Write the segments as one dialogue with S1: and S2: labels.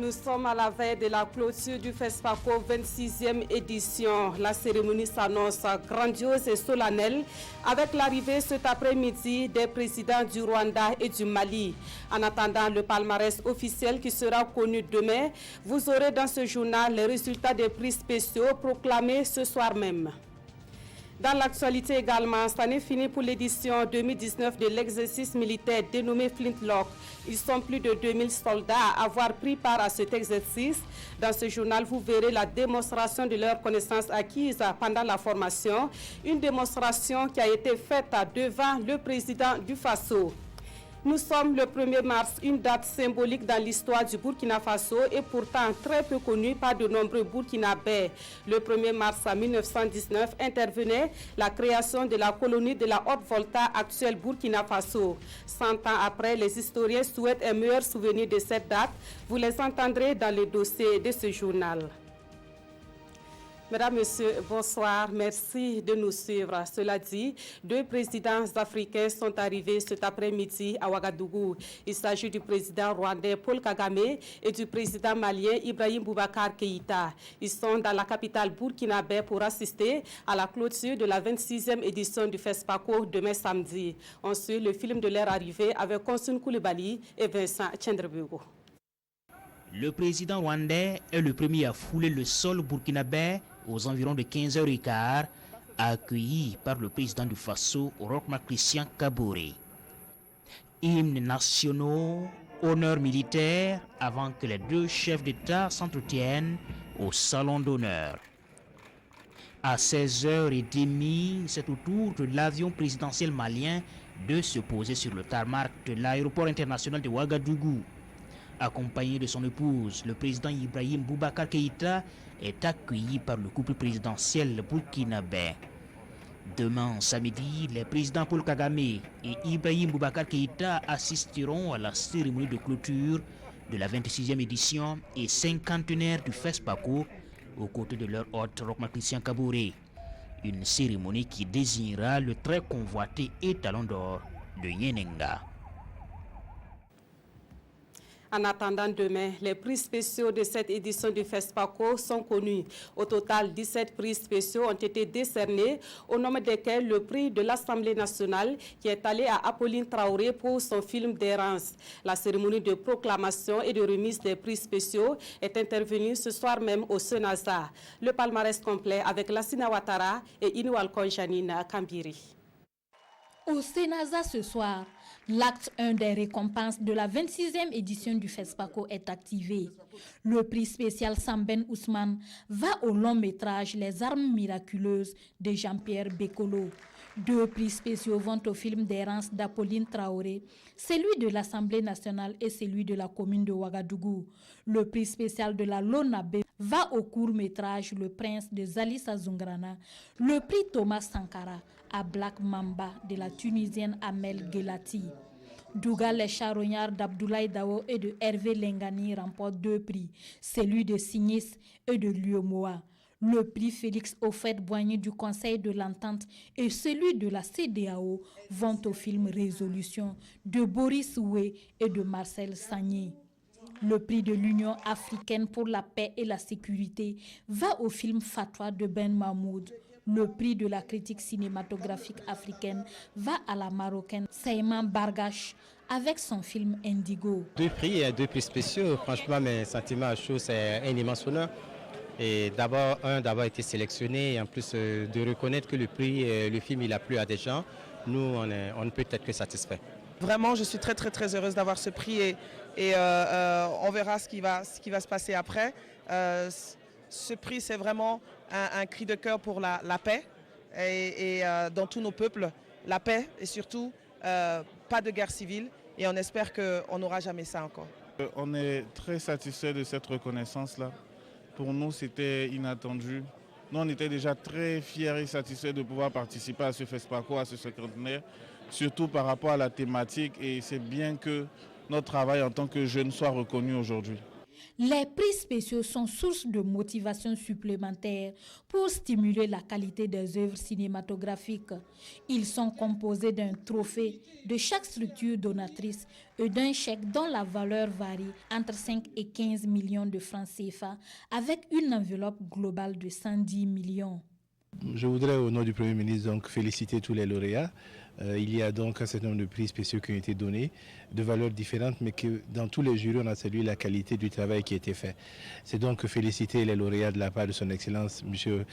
S1: Nous sommes à la veille de la clôture du FESPACO 26e édition. La cérémonie s'annonce grandiose et solennelle avec l'arrivée cet après-midi des présidents du Rwanda et du Mali. En attendant le palmarès officiel qui sera connu demain, vous aurez dans ce journal les résultats des prix spéciaux proclamés ce soir même. Dans l'actualité également, cette année finie pour l'édition 2019 de l'exercice militaire dénommé Flintlock. Ils sont plus de 2000 soldats à avoir pris part à cet exercice. Dans ce journal, vous verrez la démonstration de leurs connaissances acquises pendant la formation. Une démonstration qui a été faite devant le président du Faso. Nous sommes le 1er mars, une date symbolique dans l'histoire du Burkina Faso et pourtant très peu connue par de nombreux Burkinabés. Le 1er mars 1919 intervenait la création de la colonie de la Haute-Volta, actuelle Burkina Faso. 100 ans après, les historiens souhaitent un meilleur souvenir de cette date. Vous les entendrez dans le dossier de ce journal. Mesdames, Messieurs, bonsoir. Merci de nous suivre. Cela dit, deux présidents africains sont arrivés cet après-midi à Ouagadougou. Il s'agit du président rwandais Paul Kagame et du président malien Ibrahim Boubacar Keïta. Ils sont dans la capitale burkinabé pour assister à la clôture de la 26e édition du FESPACO demain samedi. On suit le film de leur arrivée avec Konsun Koulibaly et Vincent Tchendrebugo.
S2: Le président rwandais est le premier à fouler le sol burkinabé aux environs de 15h15, accueilli par le président du Faso, Roch-Marc Christian Kaboré. Hymnes nationaux, honneurs militaires, avant que les deux chefs d'État s'entretiennent au salon d'honneur. À 16h30, c'est au tour de l'avion présidentiel malien de se poser sur le tarmac de l'aéroport international de Ouagadougou. Accompagné de son épouse, le président Ibrahim Boubacar Keïta est accueilli par le couple présidentiel burkinabé. Demain, samedi, les présidents Paul Kagame et Ibrahim Boubacar Keïta assisteront à la cérémonie de clôture de la 26e édition et cinquantenaire du FESPACO aux côtés de leur hôte Roch-Marc Christian Kaboré. Une cérémonie qui désignera le très convoité étalon d'or de Yenenga.
S1: En attendant demain, les prix spéciaux de cette édition du FESPACO sont connus. Au total, 17 prix spéciaux ont été décernés, au nom desquels le prix de l'Assemblée nationale qui est allé à Apolline Traoré pour son film d'errance. La cérémonie de proclamation et de remise des prix spéciaux est intervenue ce soir même au Senaza. Le palmarès complet avec Lassina Ouattara et Inoualkon Janine Kambiri.
S3: Au Senaza ce soir, l'acte 1 des récompenses de la 26e édition du FESPACO est activé. Le prix spécial Samben Ousmane va au long métrage Les armes miraculeuses de Jean-Pierre Bekolo. Deux prix spéciaux vont au film d'errance d'Apolline Traoré, celui de l'Assemblée nationale et celui de la commune de Ouagadougou. Le prix spécial de la Lonabé va au court-métrage Le Prince de Zalissa Zungrana. Le prix Thomas Sankara à Black Mamba de la Tunisienne Amel Gelati. Dougal les charognards d'Abdoulaye Dao et de Hervé Lengani remportent deux prix, celui de Signis et de Lyomoa. Le prix Félix Houphouët-Boigny du Conseil de l'Entente et celui de la CEDEAO vont au film Résolution de Boris Oué et de Marcel Sagné. Le prix de l'Union africaine pour la paix et la sécurité va au film Fatwa de Ben Mahmoud. Le prix de la critique cinématographique africaine va à la Marocaine Seyman Bargache avec son film Indigo.
S4: Deux prix spéciaux. Franchement, mes sentiments à chaud, c'est un immense honneur. Et d'avoir été sélectionné et en plus de reconnaître que le film il a plu à des gens, nous on ne peut être que satisfait.
S5: Vraiment, je suis très heureuse d'avoir ce prix et on verra ce qui va se passer après. Ce prix, c'est vraiment un cri de cœur pour la paix et dans tous nos peuples, la paix et surtout pas de guerre civile. Et on espère qu'on n'aura jamais ça encore.
S6: On est très satisfait de cette reconnaissance-là. Pour nous, c'était inattendu. Nous, on était déjà très fiers et satisfaits de pouvoir participer à ce FESPACO, à ce cinquantenaire, surtout par rapport à la thématique. Et c'est bien que notre travail en tant que jeunes soit reconnu aujourd'hui.
S3: Les prix spéciaux sont source de motivation supplémentaire pour stimuler la qualité des œuvres cinématographiques. Ils sont composés d'un trophée de chaque structure donatrice et d'un chèque dont la valeur varie entre 5 et 15 millions de francs CFA avec une enveloppe globale de 110 millions.
S7: Je voudrais au nom du Premier ministre donc féliciter tous les lauréats. Il y a donc un certain nombre de prix spéciaux qui ont été donnés, de valeurs différentes, mais que dans tous les jurys, on a salué la qualité du travail qui a été fait. C'est donc féliciter les lauréats de la part de son Excellence, M.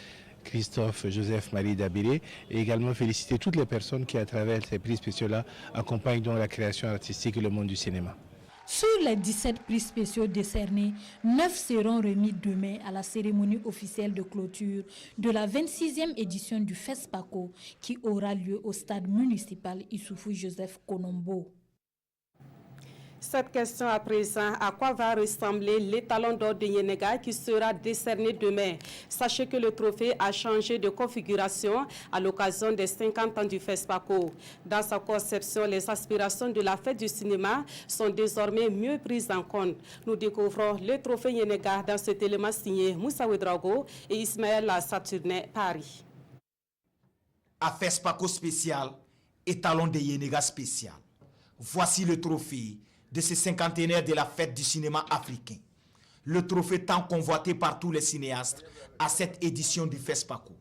S7: Christophe Joseph Marie Dabiré, et également féliciter toutes les personnes qui, à travers ces prix spéciaux-là, accompagnent donc la création artistique et le monde du cinéma.
S3: Sur les 17 prix spéciaux décernés, 9 seront remis demain à la cérémonie officielle de clôture de la 26e édition du FESPACO qui aura lieu au stade municipal Issoufou Joseph Konombo.
S1: Cette question à présent, à quoi va ressembler l'étalon d'or de Yenega qui sera décerné demain? Sachez que le trophée a changé de configuration à l'occasion des 50 ans du FESPACO. Dans sa conception, les aspirations de la fête du cinéma sont désormais mieux prises en compte. Nous découvrons le trophée Yenega dans cet élément signé Moussa Ouedraogo et Ismaël Saturnet, Paris.
S8: À FESPACO spécial, étalon de Yenega spécial. Voici le trophée de ces cinquantenaires de la fête du cinéma africain. Le trophée tant convoité par tous les cinéastes à cette édition du FESPACO.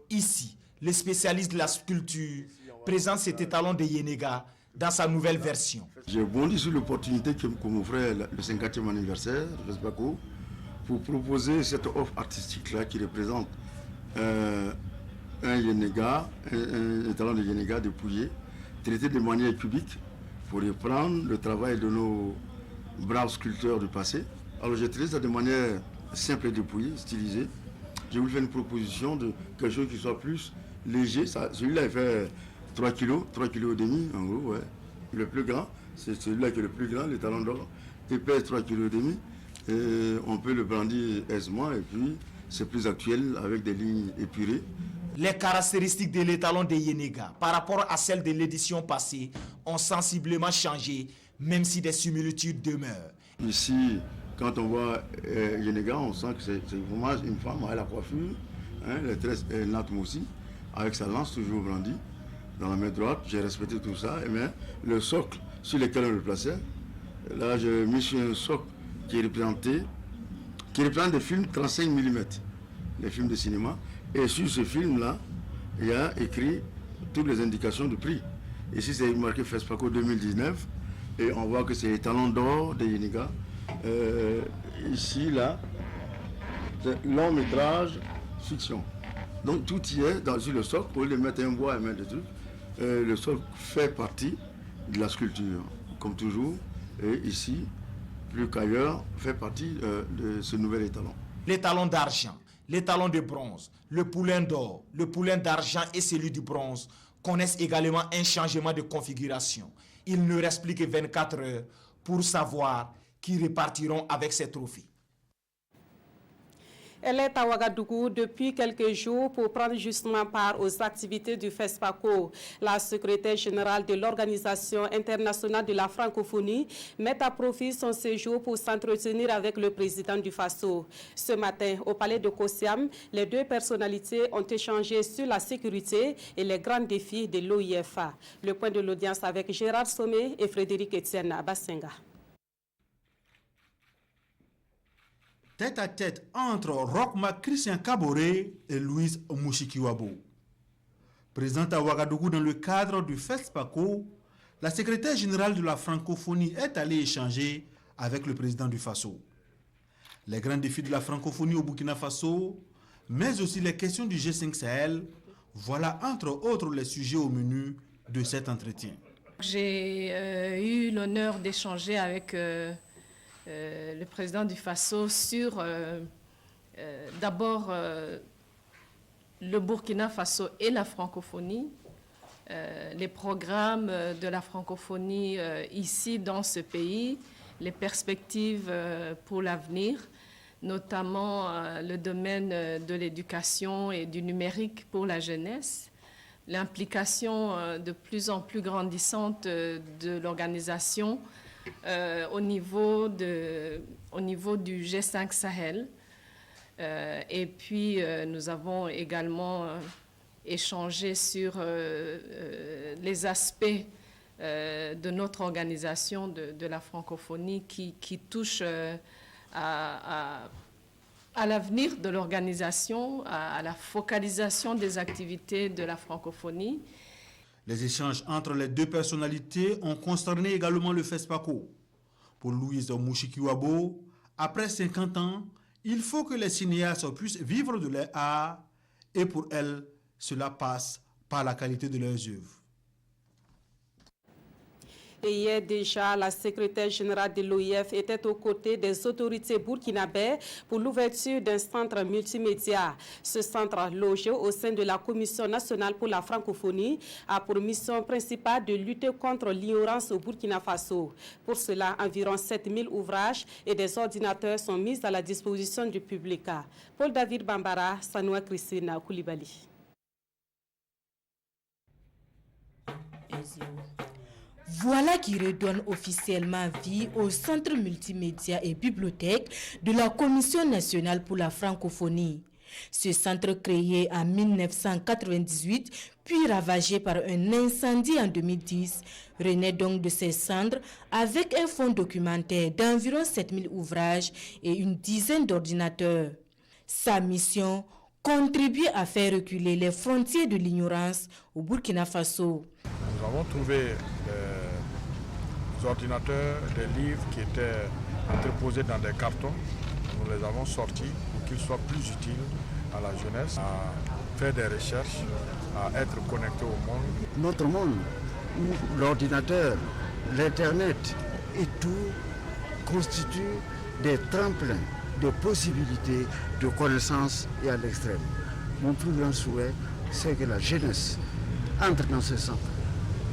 S8: Ici, les spécialistes de la sculpture présentent cet étalon de Yenega dans sa nouvelle version.
S9: J'ai bondi sur l'opportunité que m'offrait le 50e anniversaire du FESPACO pour proposer cette offre artistique-là qui représente un Yenega, un étalon de Yenega dépouillé, traité de manière cubique, pour reprendre le travail de nos braves sculpteurs du passé. Alors j'ai traité ça de manière simple et dépouillée, stylisée. J'ai voulu faire une proposition de quelque chose qui soit plus léger. Celui-là il fait 3 kg et demi en gros, ouais. Le plus grand, c'est celui-là qui est le plus grand, l'étalon d'or. Il pèse 3 kg et demi. Et on peut le brandir aisément et puis c'est plus actuel avec des lignes épurées.
S8: Les caractéristiques de l'étalon de Yenega par rapport à celles de l'édition passée ont sensiblement changé, même si des similitudes demeurent.
S9: Ici, quand on voit Yenega, on sent que c'est vraiment une femme à la coiffure, hein, les tresses natmes aussi, avec sa lance toujours brandie dans la main droite. J'ai respecté tout ça, mais le socle sur lequel on le plaçait, là j'ai mis sur un socle qui représente des films 35 mm, les films de cinéma. Et sur ce film-là, il y a écrit toutes les indications de prix. Ici, c'est marqué FESPACO 2019. Et on voit que c'est les talons d'or de Yenega. Ici, là, c'est long métrage fiction. Donc tout y est sur le socle. Pour les mettre un bois et mettre des trucs. Le socle fait partie de la sculpture, comme toujours. Et ici, plus qu'ailleurs, fait partie de ce nouvel étalon.
S8: L'étalon d'argent, l'étalon de bronze, le poulain d'or, le poulain d'argent et celui du bronze connaissent également un changement de configuration. Il ne reste plus que 24 heures pour savoir qui repartiront avec ces trophées.
S1: Elle est à Ouagadougou depuis quelques jours pour prendre justement part aux activités du FESPACO. La secrétaire générale de l'Organisation internationale de la francophonie met à profit son séjour pour s'entretenir avec le président du FASO. Ce matin, au palais de Kosiam, les deux personnalités ont échangé sur la sécurité et les grands défis de l'OIFA. Le point de l'audience avec Gérard Sommet et Frédéric Etienne Bassenga.
S10: Tête à tête entre Rochma Christian Kaboré et Louise Mushikiwabo. Présente à Ouagadougou dans le cadre du FESPACO, la secrétaire générale de la francophonie est allée échanger avec le président du FASO. Les grands défis de la francophonie au Burkina Faso, mais aussi les questions du G5 Sahel, voilà entre autres les sujets au menu de cet entretien.
S11: J'ai eu l'honneur d'échanger avec le président du FASO sur d'abord le Burkina Faso et la francophonie, les programmes de la francophonie ici dans ce pays, les perspectives pour l'avenir, notamment le domaine de l'éducation et du numérique pour la jeunesse, l'implication de plus en plus grandissante de l'organisation au niveau du G5 Sahel. Et puis, nous avons également échangé sur les aspects de notre organisation de la francophonie qui touchent à l'avenir de l'organisation, à la focalisation des activités de la francophonie.
S10: Les échanges entre les deux personnalités ont concerné également le FESPACO. Pour Louise Mushikiwabo, après 50 ans, il faut que les cinéastes puissent vivre de leur art et pour elle, cela passe par la qualité de leurs œuvres.
S1: Et hier déjà, la secrétaire générale de l'OIF était aux côtés des autorités burkinabées pour l'ouverture d'un centre multimédia. Ce centre, logé au sein de la Commission nationale pour la francophonie, a pour mission principale de lutter contre l'ignorance au Burkina Faso. Pour cela, environ 7000 ouvrages et des ordinateurs sont mis à la disposition du public. Paul David Bambara, Sanoua Christina Koulibaly.
S12: Voilà qui redonne officiellement vie au Centre multimédia et bibliothèque de la Commission nationale pour la francophonie. Ce centre créé en 1998, puis ravagé par un incendie en 2010, renaît donc de ses cendres avec un fonds documentaire d'environ 7000 ouvrages et une dizaine d'ordinateurs. Sa mission, contribuer à faire reculer les frontières de l'ignorance au Burkina Faso.
S13: Nous avons trouvé des ordinateurs, des livres qui étaient entreposés dans des cartons. Nous les avons sortis pour qu'ils soient plus utiles à la jeunesse, à faire des recherches, à être connectés au monde.
S14: Notre monde, où l'ordinateur, l'Internet et tout constituent des tremplins de possibilités de connaissances et à l'extrême. Mon plus grand souhait, c'est que la jeunesse entre dans ce centre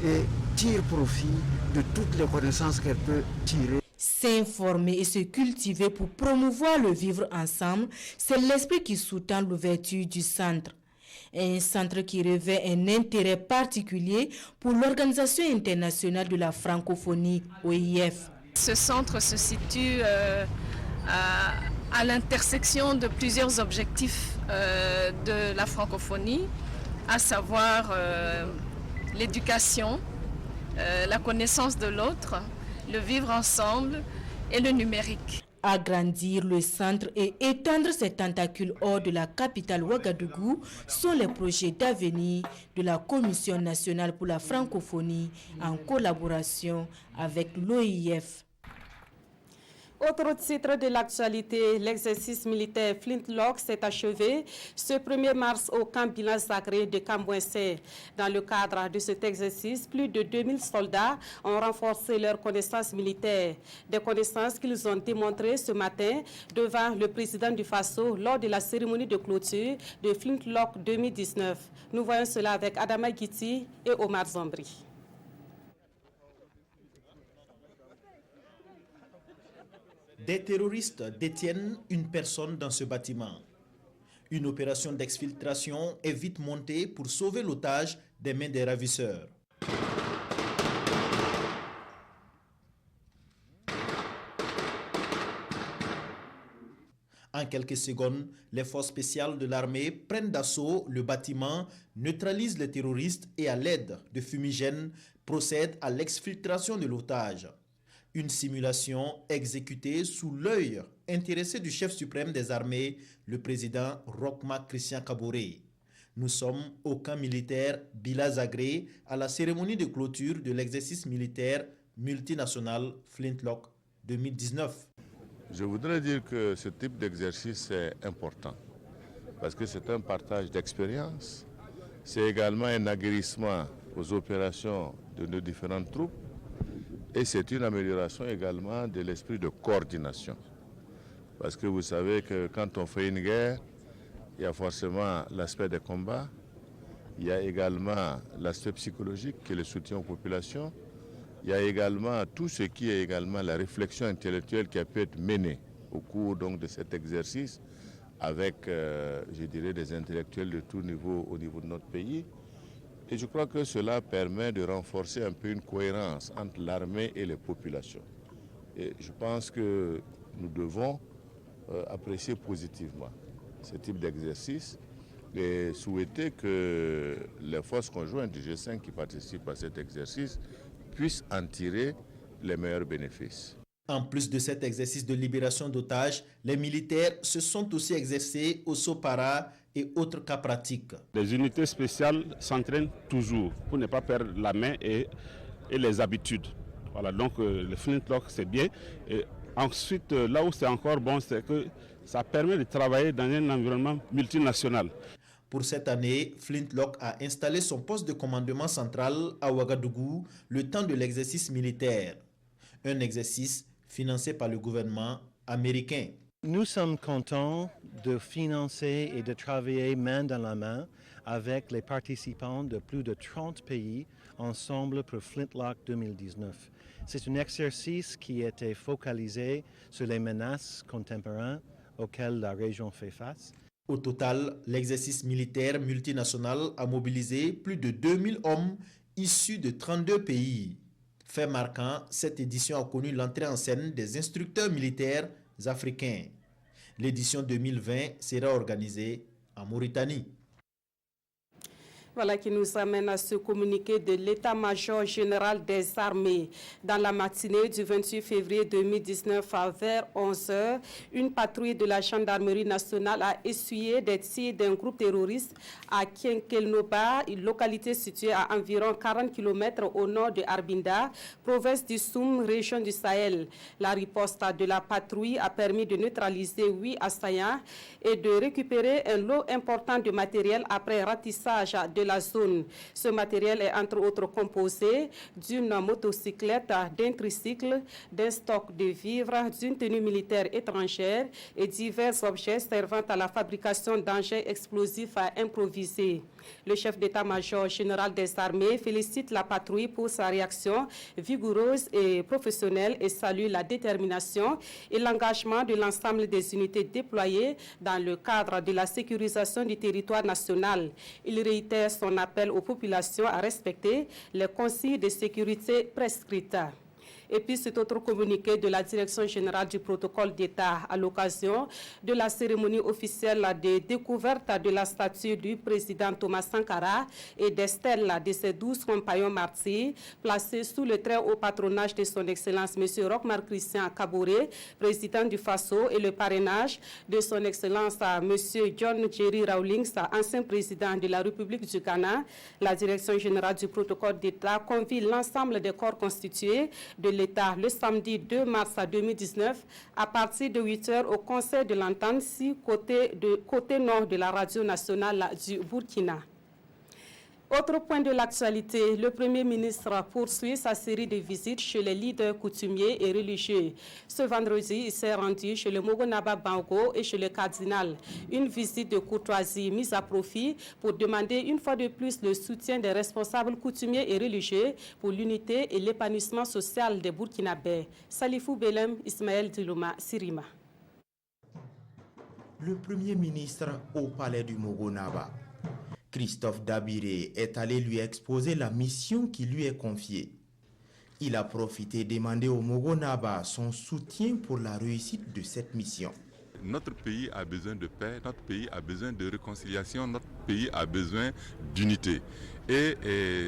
S14: et tire profit de toutes les connaissances qu'elle peut tirer.
S12: S'informer et se cultiver pour promouvoir le vivre ensemble, c'est l'esprit qui sous-tend l'ouverture du centre. Un centre qui revêt un intérêt particulier pour l'Organisation internationale de la francophonie, OIF.
S11: Ce centre se situe à l'intersection de plusieurs objectifs de la francophonie, à savoir l'éducation, la connaissance de l'autre, le vivre ensemble et le numérique.
S12: Agrandir le centre et étendre ses tentacules hors de la capitale Ouagadougou sont les projets d'avenir de la Commission nationale pour la francophonie en collaboration avec l'OIF.
S1: Autre titre de l'actualité, l'exercice militaire Flintlock s'est achevé ce 1er mars au camp Bilan Sacré de Kambouensé. Dans le cadre de cet exercice, plus de 2000 soldats ont renforcé leurs connaissances militaires. Des connaissances qu'ils ont démontrées ce matin devant le président du Faso lors de la cérémonie de clôture de Flintlock 2019. Nous voyons cela avec Adama Guiti et Omar Zambri.
S15: Des terroristes détiennent une personne dans ce bâtiment. Une opération d'exfiltration est vite montée pour sauver l'otage des mains des ravisseurs. En quelques secondes, les forces spéciales de l'armée prennent d'assaut le bâtiment, neutralisent les terroristes et à l'aide de fumigènes procèdent à l'exfiltration de l'otage. Une simulation exécutée sous l'œil intéressé du chef suprême des armées, le président Roch-Marc Christian Kaboré. Nous sommes au camp militaire Bila Zagré à la cérémonie de clôture de l'exercice militaire multinational Flintlock 2019.
S16: Je voudrais dire que ce type d'exercice est important parce que c'est un partage d'expérience, c'est également un aguerrissement aux opérations de nos différentes troupes. Et c'est une amélioration également de l'esprit de coordination. Parce que vous savez que quand on fait une guerre, il y a forcément l'aspect des combats, il y a également l'aspect psychologique qui est le soutien aux populations, il y a également tout ce qui est également la réflexion intellectuelle qui a pu être menée au cours donc, de cet exercice avec, je dirais, des intellectuels de tout niveau au niveau de notre pays. Et je crois que cela permet de renforcer un peu une cohérence entre l'armée et les populations. Et je pense que nous devons apprécier positivement ce type d'exercice et souhaiter que les forces conjointes du G5 qui participent à cet exercice puissent en tirer les meilleurs bénéfices.
S15: En plus de cet exercice de libération d'otages, les militaires se sont aussi exercés au Sopara et autres cas pratiques.
S17: Les unités spéciales s'entraînent toujours pour ne pas perdre la main et les habitudes. Voilà, donc le flintlock c'est bien. Et ensuite, là où c'est encore bon, c'est que ça permet de travailler dans un environnement multinational.
S15: Pour cette année, Flintlock a installé son poste de commandement central à Ouagadougou le temps de l'exercice militaire. Un exercice financé par le gouvernement américain.
S18: Nous sommes contents de financer et de travailler main dans la main avec les participants de plus de 30 pays ensemble pour Flintlock 2019. C'est un exercice qui était focalisé sur les menaces contemporaines auxquelles la région fait face.
S15: Au total, l'exercice militaire multinational a mobilisé plus de 2000 hommes issus de 32 pays. Fait marquant, cette édition a connu l'entrée en scène des instructeurs militaires africains. L'édition 2020 sera organisée en Mauritanie.
S1: Voilà qui nous amène à ce communiqué de l'état-major général des armées. Dans la matinée du 28 février 2019 vers 11h, une patrouille de la gendarmerie nationale a essuyé des tirs d'un groupe terroriste à Kienkelnoba, une localité située à environ 40 km au nord de Arbinda, province du Soum, région du Sahel. La riposte de la patrouille a permis de neutraliser 8 assaillants et de récupérer un lot important de matériel après ratissage de la zone. Ce matériel est entre autres composé d'une motocyclette, d'un tricycle, d'un stock de vivres, d'une tenue militaire étrangère et divers objets servant à la fabrication d'engins explosifs à improviser. Le chef d'état-major général des armées félicite la patrouille pour sa réaction vigoureuse et professionnelle et salue la détermination et l'engagement de l'ensemble des unités déployées dans le cadre de la sécurisation du territoire national. Il réitère son appel aux populations à respecter les consignes de sécurité prescrites. Et puis cet autre communiqué de la Direction générale du protocole d'État à l'occasion de la cérémonie officielle de découverte de la statue du président Thomas Sankara et des stèles de ses 12 compagnons martyrs placés sous le très haut patronage de son Excellence M. Roch-Marc Christian Kaboré, président du Faso, et le parrainage de son Excellence M. John Jerry Rawlings, ancien président de la République du Ghana. La Direction générale du protocole d'État convie l'ensemble des corps constitués de l'État le samedi 2 mars 2019 à partir de 8h au Conseil de l'Entente, côté nord de la radio nationale du Burkina. Autre point de l'actualité, le Premier ministre poursuit sa série de visites chez les leaders coutumiers et religieux. Ce vendredi, il s'est rendu chez le Mogonaba Bango et chez le cardinal. Une visite de courtoisie mise à profit pour demander une fois de plus le soutien des responsables coutumiers et religieux pour l'unité et l'épanouissement social des Burkinabés. Salifou Belem, Ismaël Dilouma, Sirima.
S15: Le Premier ministre au palais du Mogonaba. Christophe Dabiré est allé lui exposer la mission qui lui est confiée. Il a profité de demander au Mogonaba son soutien pour la réussite de cette mission.
S16: Notre pays a besoin de paix, notre pays a besoin de réconciliation, notre pays a besoin d'unité. Et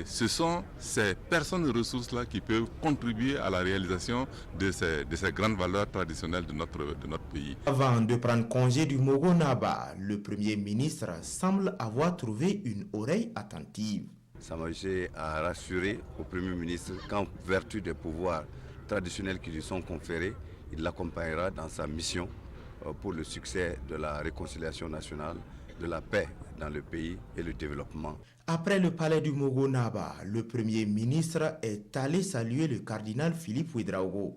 S16: ce sont ces personnes ressources-là qui peuvent contribuer à la réalisation de ces grandes valeurs traditionnelles de notre pays.
S15: Avant de prendre congé du Mogonaba, le Premier ministre semble avoir trouvé une oreille attentive.
S19: Sa Majesté a rassuré au Premier ministre qu'en vertu des pouvoirs traditionnels qui lui sont conférés, il l'accompagnera dans sa mission pour le succès de la réconciliation nationale, de la paix dans le pays et le développement.
S15: Après le palais du Mogonaba, le Premier ministre est allé saluer le cardinal Philippe Ouédraogo.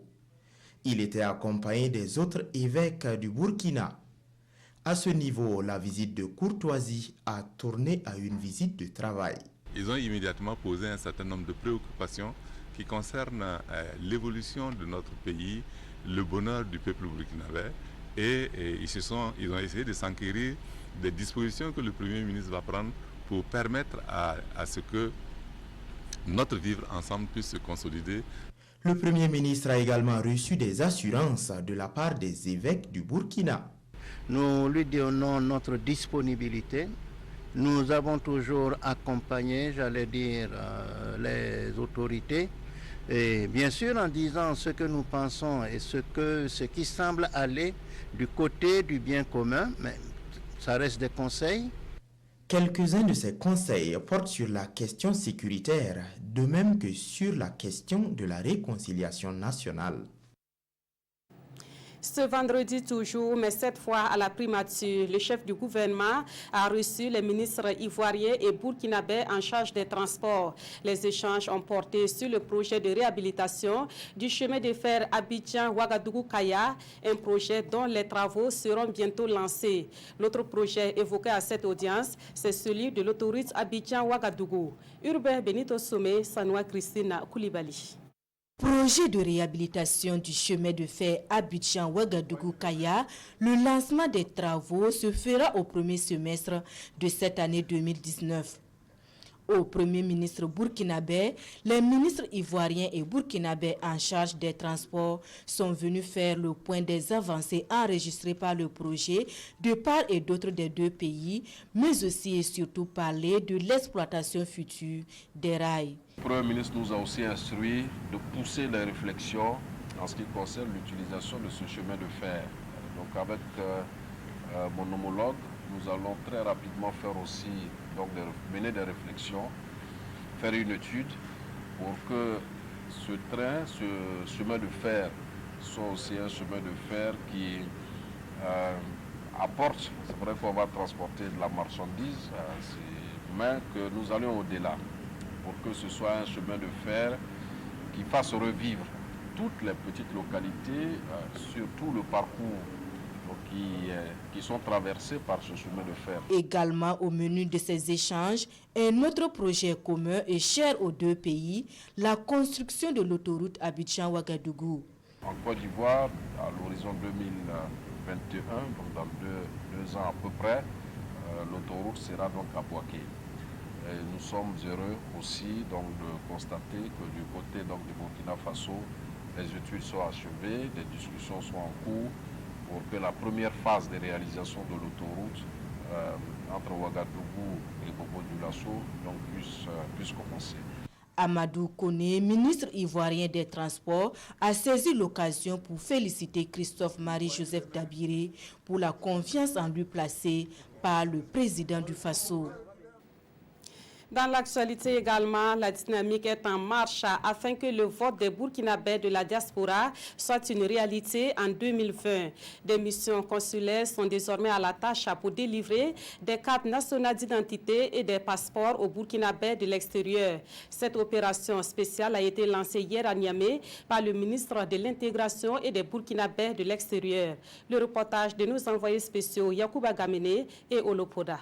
S15: Il était accompagné des autres évêques du Burkina. À ce niveau, la visite de courtoisie a tourné à une visite de travail.
S16: Ils ont immédiatement posé un certain nombre de préoccupations qui concernent l'évolution de notre pays, le bonheur du peuple burkinabé. Et ils ont essayé de s'enquérir des dispositions que le Premier ministre va prendre pour permettre à ce que notre vivre ensemble puisse se consolider.
S15: Le Premier ministre a également reçu des assurances de la part des évêques du Burkina.
S14: Nous lui donnons notre disponibilité. Nous avons toujours accompagné, j'allais dire, les autorités. Et bien sûr en disant ce que nous pensons et ce qui semble aller du côté du bien commun, mais ça reste des conseils.
S15: Quelques-uns de ces conseils portent sur la question sécuritaire, de même que sur la question de la réconciliation nationale.
S1: Ce vendredi toujours, mais cette fois à la primature, le chef du gouvernement a reçu les ministres ivoiriens et burkinabés en charge des transports. Les échanges ont porté sur le projet de réhabilitation du chemin de fer Abidjan-Ouagadougou-Kaya, un projet dont les travaux seront bientôt lancés. L'autre projet évoqué à cette audience, c'est celui de l'autoroute Abidjan-Ouagadougou. Urbain Benito Somé, Sanoua Christina Koulibaly.
S12: Projet de réhabilitation du chemin de fer Abidjan-Ouagadougou-Kaya, le lancement des travaux se fera au premier semestre de cette année 2019. Au Premier ministre burkinabé, les ministres ivoiriens et burkinabés en charge des transports sont venus faire le point des avancées enregistrées par le projet de part et d'autre des deux pays, mais aussi et surtout parler de l'exploitation future des rails.
S20: Le Premier ministre nous a aussi instruit de pousser les réflexions en ce qui concerne l'utilisation de ce chemin de fer. Donc avec mon homologue, nous allons très rapidement faire aussi, mener des réflexions, faire une étude pour que ce train, ce chemin de fer, soit aussi un chemin de fer qui apporte, c'est vrai qu'on va transporter de la marchandise, mais que nous allions au-delà, pour que ce soit un chemin de fer qui fasse revivre toutes les petites localités, surtout le parcours qui sont traversés par ce chemin de fer.
S12: Également au menu de ces échanges, un autre projet commun et cher aux deux pays, la construction de l'autoroute Abidjan-Ouagadougou.
S20: En Côte d'Ivoire, à l'horizon 2021, donc dans deux ans à peu près, l'autoroute sera donc à Bouaké. Et nous sommes heureux aussi donc, de constater que du côté donc, du Burkina Faso, les études sont achevées, des discussions sont en cours pour que la première phase de réalisation de l'autoroute entre Ouagadougou et Bobo-Dioulasso puisse commencer.
S12: Amadou Koné, ministre ivoirien des Transports, a saisi l'occasion pour féliciter Christophe Marie-Joseph Dabiré pour la confiance en lui placée par le président du Faso.
S1: Dans l'actualité également, la dynamique est en marche afin que le vote des Burkinabés de la diaspora soit une réalité en 2020. Des missions consulaires sont désormais à la tâche pour délivrer des cartes nationales d'identité et des passeports aux Burkinabés de l'extérieur. Cette opération spéciale a été lancée hier à Niamey par le ministre de l'Intégration et des Burkinabés de l'extérieur. Le reportage de nos envoyés spéciaux Yacouba Gamene et Olopoda.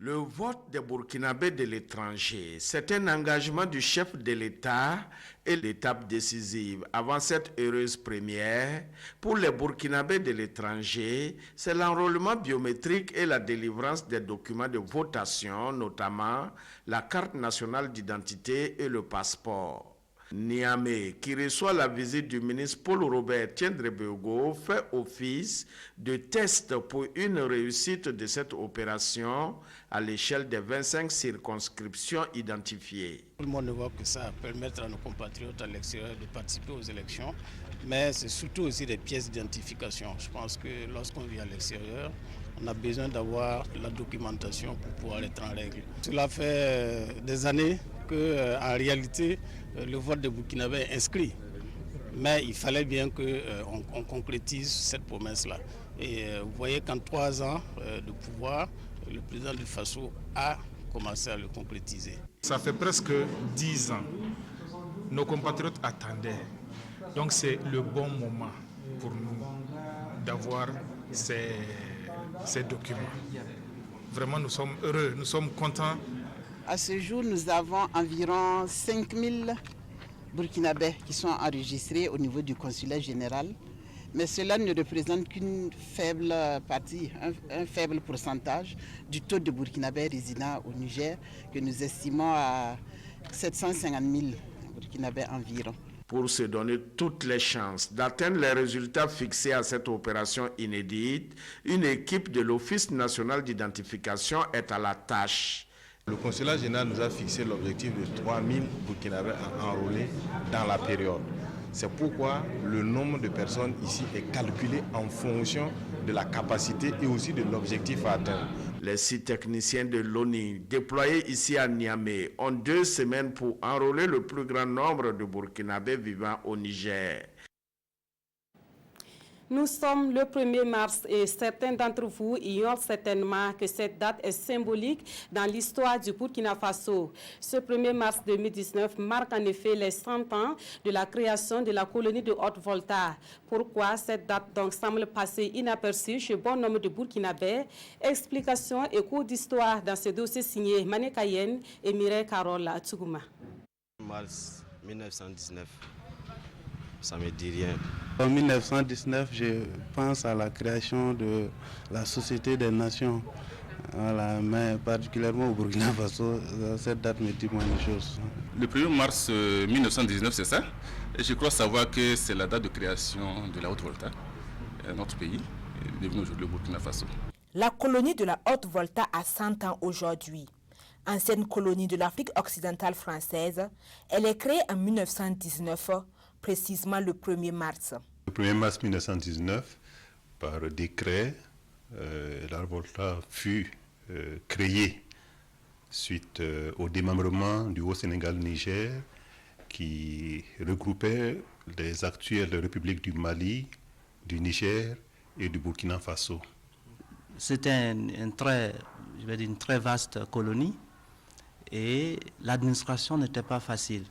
S21: Le vote des Burkinabés de l'étranger, c'est un engagement du chef de l'État et l'étape décisive. Avant cette heureuse première, pour les Burkinabés de l'étranger, c'est l'enrôlement biométrique et la délivrance des documents de votation, notamment la carte nationale d'identité et le passeport. Niamey, qui reçoit la visite du ministre Paul-Robert Tiendrebego, fait office de test pour une réussite de cette opération à l'échelle des 25 circonscriptions identifiées.
S22: Tout le monde voit que ça va permettre à nos compatriotes à l'extérieur de participer aux élections, mais c'est surtout aussi des pièces d'identification. Je pense que lorsqu'on vit à l'extérieur, on a besoin d'avoir la documentation pour pouvoir être en règle. Cela fait des années qu'en réalité, le vote de Burkinabé est inscrit. Mais il fallait bien qu'on concrétise cette promesse-là. Et vous voyez qu'en 3 ans de pouvoir, le président du Faso a commencé à le concrétiser.
S23: Ça fait presque 10 ans. Nos compatriotes attendaient. Donc c'est le bon moment pour nous d'avoir ces documents. Vraiment, nous sommes heureux, nous sommes contents.
S24: À ce jour, nous avons environ 5000 Burkinabés qui sont enregistrés au niveau du consulat général. Mais cela ne représente qu'une faible partie, un faible pourcentage du taux de Burkinabés résidant au Niger, que nous estimons à 750 000 Burkinabés environ.
S21: Pour se donner toutes les chances d'atteindre les résultats fixés à cette opération inédite, une équipe de l'Office national d'identification est à la tâche.
S2: Le consulat général nous a fixé l'objectif de 3000 Burkinabés à enrôler dans la période. C'est pourquoi le nombre de personnes ici est calculé en fonction de la capacité et aussi de l'objectif à atteindre.
S21: Les 6 techniciens de l'ONU déployés ici à Niamey ont 2 semaines pour enrôler le plus grand nombre de Burkinabés vivant au Niger.
S1: Nous sommes le 1er mars et certains d'entre vous ignorent certainement que cette date est symbolique dans l'histoire du Burkina Faso. Ce 1er mars 2019 marque en effet les 100 ans de la création de la colonie de Haute-Volta. Pourquoi cette date donc semble passer inaperçue chez bon nombre de Burkinabés? Explication et cours d'histoire dans ce dossier signé Mané Kayen et Mireille Carole Tougouma.
S4: Mars 1919. Ça ne me dit rien.
S5: En 1919, je pense à la création de la Société des Nations. Voilà, mais particulièrement au Burkina Faso, cette date me dit moins de choses.
S6: Le 1er mars 1919, c'est ça. Et je crois savoir que c'est la date de création de la Haute-Volta, notre pays, devenu aujourd'hui le Burkina Faso.
S25: La colonie de la Haute-Volta a 100 ans aujourd'hui. Ancienne colonie de l'Afrique occidentale française, elle est créée en 1919, précisément le 1er mars.
S26: Le 1er mars 1919, par décret, la Volta fut créée suite au démembrement du Haut-Sénégal-Niger qui regroupait les actuelles républiques du Mali, du Niger et du Burkina Faso.
S27: C'était une très vaste colonie et l'administration n'était pas facile,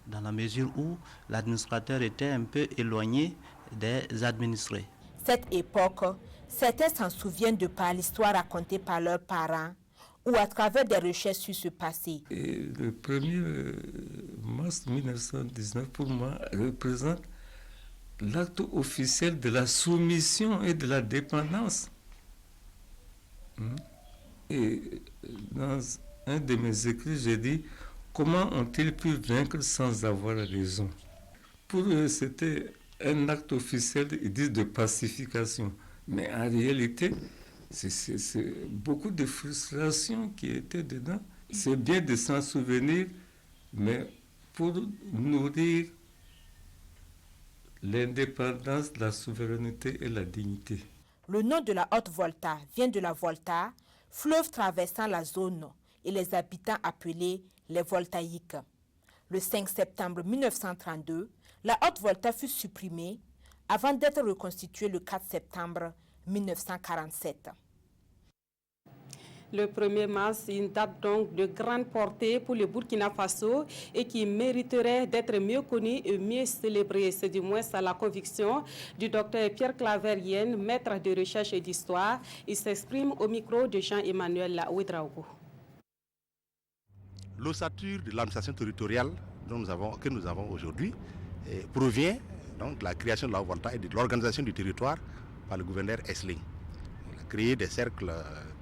S27: dans la mesure où l'administrateur était un peu éloigné des administrés.
S25: Cette époque, certains s'en souviennent de par l'histoire racontée par leurs parents ou à travers des recherches sur ce passé.
S28: Et le 1er mars 1919, pour moi, représente l'acte officiel de la soumission et de la dépendance. Et dans un de mes écrits, j'ai dit « Comment ont-ils pu vaincre sans avoir raison ?» Pour eux, c'était un acte officiel, ils disent, de pacification. Mais en réalité, c'est beaucoup de frustration qui était dedans. C'est bien de s'en souvenir, mais pour nourrir l'indépendance, la souveraineté et la dignité.
S25: Le nom de la Haute-Volta vient de la Volta, fleuve traversant la zone, et les habitants appelés les Voltaïques. Le 5 septembre 1932, la Haute-Volta fut supprimée avant d'être reconstituée le 4 septembre 1947.
S1: Le 1er mars, une date donc de grande portée pour le Burkina Faso et qui mériterait d'être mieux connue et mieux célébrée. C'est du moins la conviction du docteur Pierre Claverienne, maître de recherche et d'histoire. Il s'exprime au micro de Jean-Emmanuel Ouedraogo.
S29: L'ossature de l'administration territoriale que nous avons aujourd'hui provient donc de la création de la Volta et de l'organisation du territoire par le gouverneur Essling. Il a créé des cercles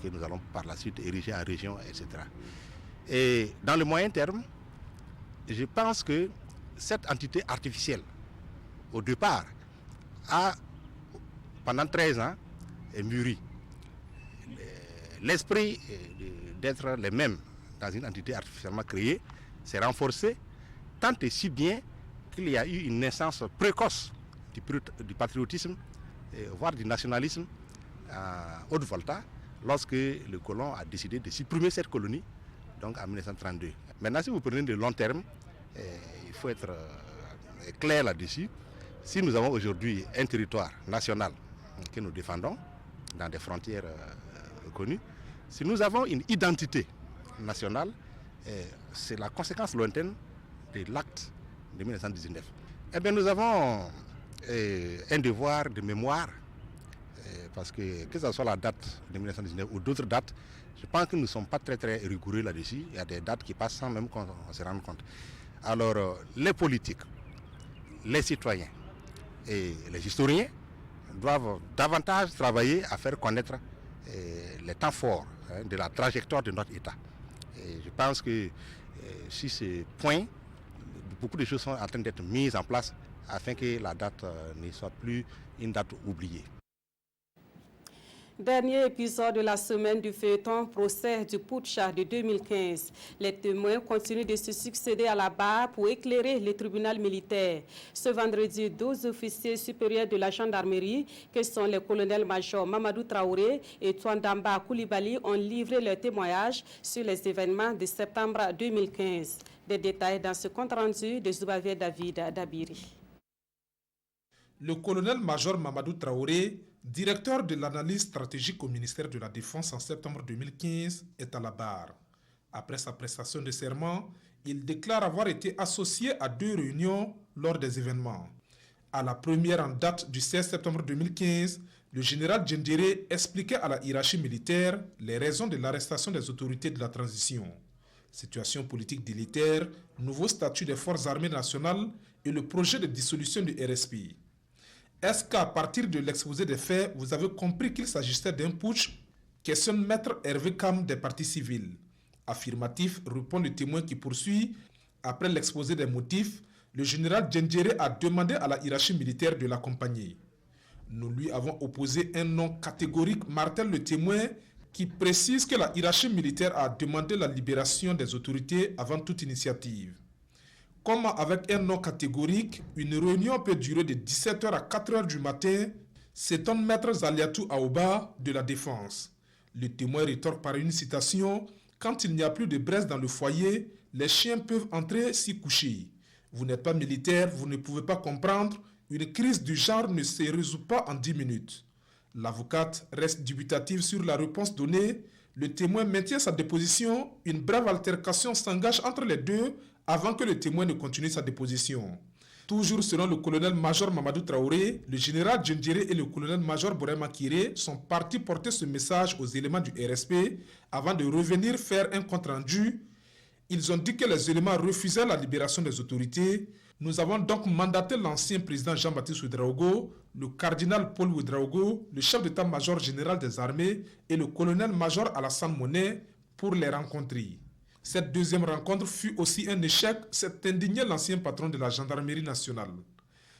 S29: que nous allons par la suite ériger en région, etc. Et dans le moyen terme, je pense que cette entité artificielle, au départ, a, pendant 13 ans, mûri. L'esprit d'être les mêmes dans une entité artificiellement créée s'est renforcé, tant et si bien qu'il y a eu une naissance précoce du patriotisme, voire du nationalisme à Haute-Volta, lorsque le colon a décidé de supprimer cette colonie, donc en 1932. Maintenant, si vous prenez de long terme, il faut être clair là-dessus. Si nous avons aujourd'hui un territoire national que nous défendons, dans des frontières reconnues, si nous avons une identité nationale, c'est la conséquence lointaine de l'acte de 1919. Eh bien, nous avons un devoir de mémoire, parce que ce soit la date de 1919 ou d'autres dates, je pense que nous ne sommes pas très rigoureux là-dessus. Il y a des dates qui passent sans même qu'on se rende compte. Alors, les politiques, les citoyens et les historiens doivent davantage travailler à faire connaître les temps forts de la trajectoire de notre État. Et je pense que sur ces points, beaucoup de choses sont en train d'être mises en place afin que la date ne soit plus une date oubliée.
S1: Dernier épisode de la semaine du feuilleton procès du putsch de 2015. Les témoins continuent de se succéder à la barre pour éclairer le tribunal militaire. Ce vendredi, 12 officiers supérieurs de la gendarmerie, que sont les colonels-majors Mamadou Traoré et Touandamba Koulibaly, ont livré leur témoignage sur les événements de septembre 2015. Des détails dans ce compte-rendu de Zoubavier David Dabiri.
S3: Le colonel-major Mamadou Traoré, directeur de l'analyse stratégique au ministère de la Défense en septembre 2015, est à la barre. Après sa prestation de serment, il déclare avoir été associé à 2 réunions lors des événements. À la première en date du 16 septembre 2015, le général Djendjéré expliquait à la hiérarchie militaire les raisons de l'arrestation des autorités de la transition. Situation politique délétère, nouveau statut des forces armées nationales et le projet de dissolution du RSP. Est-ce qu'à partir de l'exposé des faits, vous avez compris qu'il s'agissait d'un putsch? Questionne maître Hervé Kam des partis civils. Affirmatif, répond le témoin qui poursuit. Après l'exposé des motifs, le général Djendjéré a demandé à la hiérarchie militaire de l'accompagner. Nous lui avons opposé un nom catégorique, martèle le témoin, qui précise que la hiérarchie militaire a demandé la libération des autorités avant toute initiative. Comme avec un nom catégorique, une réunion peut durer de 17h à 4h du matin, s'étonne maître Zaliatou Aouba de la Défense. Le témoin rétorque par une citation « Quand il n'y a plus de braise dans le foyer, les chiens peuvent entrer s'y coucher. Vous n'êtes pas militaire, vous ne pouvez pas comprendre, une crise du genre ne se résout pas en 10 minutes. » L'avocate reste dubitative sur la réponse donnée. Le témoin maintient sa déposition. Une brève altercation s'engage entre les deux avant que le témoin ne continue sa déposition. Toujours selon le colonel-major Mamadou Traoré, le général Djendjéré et le colonel-major Borema Kiré sont partis porter ce message aux éléments du RSP avant de revenir faire un compte-rendu. Ils ont dit que les éléments refusaient la libération des autorités. Nous avons donc mandaté l'ancien président Jean-Baptiste Ouedraogo, le cardinal Paul Ouedraogo, le chef d'état-major général des armées et le colonel-major Alassane Monet pour les rencontrer. Cette deuxième rencontre fut aussi un échec, s'est indigné l'ancien patron de la gendarmerie nationale.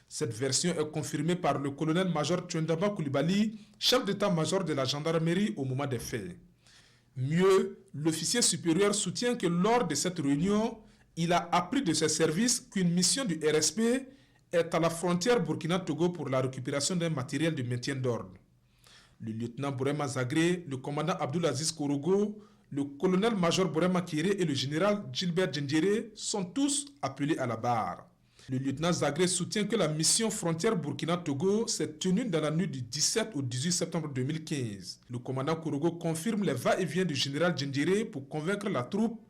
S3: Cette version est confirmée par le colonel-major Touandamba Koulibaly, chef d'état-major de la gendarmerie au moment des faits. Mieux, l'officier supérieur soutient que lors de cette réunion, il a appris de ses services qu'une mission du RSP est à la frontière Burkina-Togo pour la récupération d'un matériel de maintien d'ordre. Le lieutenant Borema Zagré, le commandant Abdoulaziz Korogo, le colonel-major Borema Kiré et le général Gilbert Djendjéré sont tous appelés à la barre. Le lieutenant Zagré soutient que la mission frontière Burkina-Togo s'est tenue dans la nuit du 17 au 18 septembre 2015. Le commandant Korogo confirme les va-et-vient du général Djendjéré pour convaincre la troupe.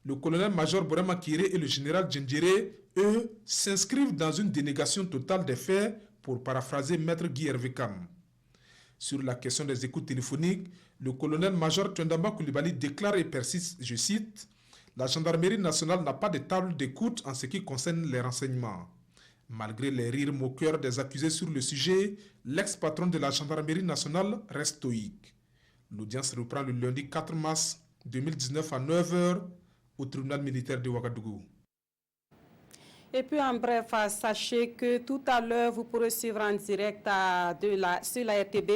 S3: Le colonel-major Borema Kiré et le général Djendjéré, eux, s'inscrivent dans une dénégation totale des faits, pour paraphraser maître Guy Hervé Kam. Sur la question des écoutes téléphoniques, le colonel-major Touandamba Koulibaly déclare et persiste, je cite, « La gendarmerie nationale n'a pas de table d'écoute en ce qui concerne les renseignements. » Malgré les rires moqueurs des accusés sur le sujet, l'ex-patron de la gendarmerie nationale reste stoïque. L'audience reprend le lundi 4 mars 2019 à 9h au tribunal militaire de Ouagadougou.
S1: Et puis en bref, sachez que tout à l'heure, vous pourrez suivre en direct sur la RTB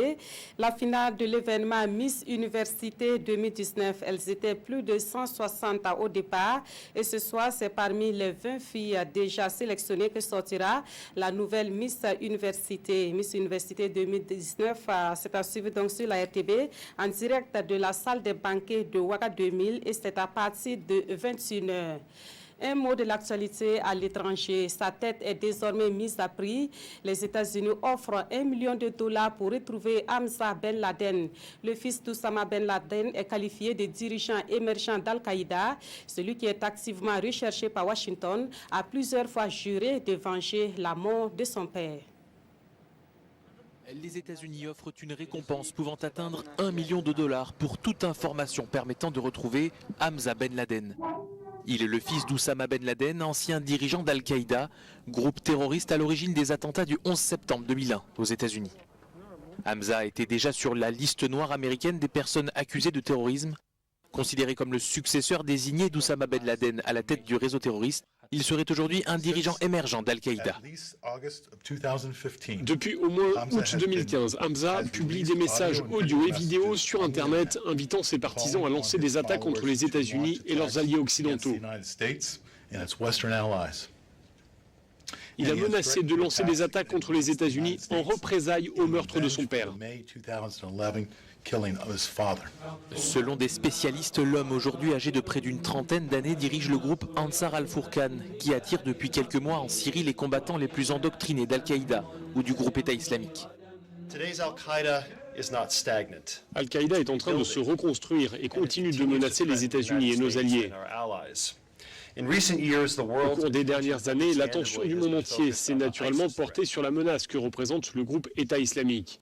S1: la finale de l'événement Miss Université 2019. Elles étaient plus de 160 au départ. Et ce soir, c'est parmi les 20 filles déjà sélectionnées que sortira la nouvelle Miss Université. Miss Université 2019, c'est à suivre donc sur la RTB en direct de la salle des banquets de Ouaga 2000 et c'est à partir de 21h. Un mot de l'actualité à l'étranger. Sa tête est désormais mise à prix. Les États-Unis offrent $1 million pour retrouver Hamza Ben Laden. Le fils d'Oussama Ben Laden est qualifié de dirigeant émergent d'Al-Qaïda. Celui qui est activement recherché par Washington a plusieurs fois juré de venger la mort de son père.
S7: Les États-Unis offrent une récompense pouvant atteindre $1 million pour toute information permettant de retrouver Hamza Ben Laden. Il est le fils d'Oussama Ben Laden, ancien dirigeant d'Al-Qaïda, groupe terroriste à l'origine des attentats du 11 septembre 2001 aux États-Unis. Hamza était déjà sur la liste noire américaine des personnes accusées de terrorisme. Considéré comme le successeur désigné d'Oussama Ben Laden à la tête du réseau terroriste, Il serait aujourd'hui un dirigeant émergent d'Al-Qaïda.
S8: Depuis au moins août 2015, Hamza publie des messages audio et vidéo sur Internet invitant ses partisans à lancer des attaques contre les États-Unis et leurs alliés occidentaux. Il a menacé de lancer des attaques contre les États-Unis en représailles au meurtre de son père.
S7: Selon des spécialistes, l'homme aujourd'hui âgé de près d'une trentaine d'années dirige le groupe Ansar al-Furqan, qui attire depuis quelques mois en Syrie les combattants les plus endoctrinés d'Al-Qaïda ou du groupe État islamique.
S8: Al-Qaïda est en train de se reconstruire et continue de menacer les États-Unis et nos alliés. Au cours des dernières années, l'attention du monde entier s'est naturellement portée sur la menace que représente le groupe État islamique.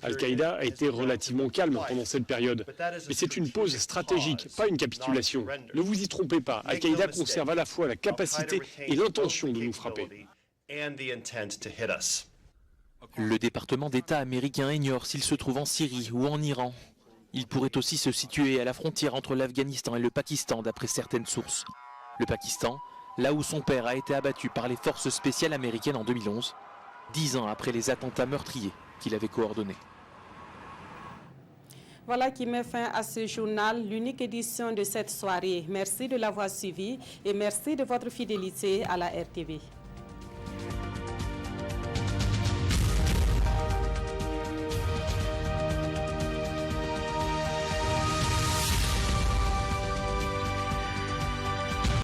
S8: Al-Qaïda a été relativement calme pendant cette période, mais c'est une pause stratégique, pas une capitulation. Ne vous y trompez pas, Al-Qaïda conserve à la fois la capacité et l'intention de nous frapper.
S7: Le département d'État américain ignore s'il se trouve en Syrie ou en Iran. Il pourrait aussi se situer à la frontière entre l'Afghanistan et le Pakistan, d'après certaines sources. Le Pakistan, là où son père a été abattu par les forces spéciales américaines en 2011, 10 ans après les attentats meurtriers qu'il avait coordonnés.
S1: Voilà qui met fin à ce journal, l'unique édition de cette soirée. Merci de l'avoir suivi et merci de votre fidélité à la RTV.